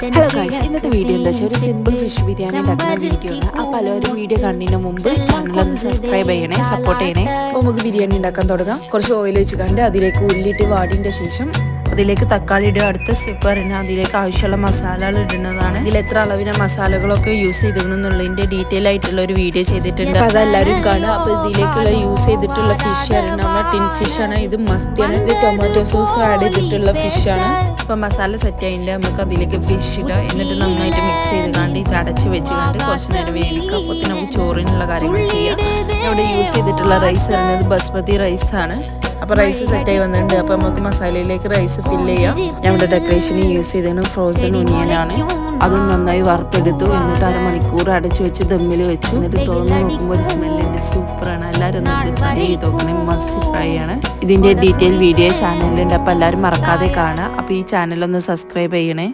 Hello guys, ഇന്നത്തെ video എന്താ വെച്ചാൽ ഒരു സിമ്പിൾ ഫിഷ് ബിരിയാണി ഉണ്ടാക്കുന്ന വീഡിയോ ആണ്. അപ്പോൾ പലരും വീഡിയോ കണ്ടതിന് മുമ്പ് ചാനലൊന്ന് സബ്സ്ക്രൈബ് ചെയ്യണേ, സപ്പോർട്ട് ചെയ്യണേ. അപ്പോൾ നമുക്ക് ബിരിയാണി ഉണ്ടാക്കാൻ തുടങ്ങാം. കുറച്ച് ഓയിൽ വെച്ച് കണ്ട് അതിലേക്ക് ഉള്ളിയിട്ട് വാടിൻ്റെ ശേഷം അതിലേക്ക് തക്കാളി ഇടുക. അടുത്ത സ്റ്റെപ്പ് പറഞ്ഞാൽ അതിലേക്ക് ആവശ്യമുള്ള മസാലകൾ ഇടുന്നതാണ്. ഇതിൽ എത്ര അളവിന് മസാലകളൊക്കെ യൂസ് ചെയ്തിരുന്നുള്ളതിൻ്റെ ഡീറ്റെയിൽ ആയിട്ടുള്ള ഒരു വീഡിയോ ചെയ്തിട്ടുണ്ട്. അപ്പോൾ അതെല്ലാവരും കാണുക. അപ്പോൾ ഇതിലേക്കുള്ള യൂസ് ചെയ്തിട്ടുള്ള ഫിഷ് നമ്മുടെ ടിൻ ഫിഷാണ്. ഇത് മത്തിയാണ്. ഇത് ടൊമാറ്റോ സോസ് ആഡ് ചെയ്തിട്ടുള്ള ഫിഷാണ്. അപ്പോൾ മസാല സെറ്റ് ആയിട്ട് നമുക്ക് അതിലേക്ക് ഫിഷ് ഇടുക. എന്നിട്ട് നന്നായിട്ട് മിക്സ് ചെയ്ത് കണ്ട് ഇത് അടച്ച് വെച്ച് കണ്ട് കുറച്ച് നേരം വേവിക്കുക. അപ്പോൾ നമുക്ക് ചോറിനുള്ള കാര്യങ്ങൾ ചെയ്യാം. ഇവിടെ യൂസ് ചെയ്തിട്ടുള്ള റൈസ് പറയുന്നത് ബസ്മതി റൈസാണ്. അപ്പോൾ റൈസ് സെറ്റായി വന്നിട്ടുണ്ട്. അപ്പോൾ നമുക്ക് മസാലയിലേക്ക് റൈസ് ഫില്ല് ചെയ്യാം. ഞങ്ങളുടെ ഡെക്കറേഷന് യൂസ് ചെയ്തതിന് ഫ്രോസൺ ഒനിയനാണ്. അതും നന്നായി വറുത്തെടുത്തു. എന്നിട്ട് അരമണിക്കൂർ അടച്ചു വെച്ച് ദമ്മിൽ വെച്ചു. എന്നിട്ട് തുറന്ന് നോക്കുമ്പോൾ ഒരു സ്മെല്ലുണ്ട്. സൂപ്പറാണ്. എല്ലാവരും ഒന്ന് ഇത് ട്രൈ ചെയ്ത് നോക്കണേ. മസ്റ്റ് ട്രൈ ആണ്. ഇതിൻ്റെ ഡീറ്റെയിൽ വീഡിയോ ചാനലിലുണ്ട്. അപ്പോൾ എല്ലാവരും മറക്കാതെ കാണുക. അപ്പോൾ ഈ ചാനലൊന്ന് സബ്സ്ക്രൈബ് ചെയ്യണേ.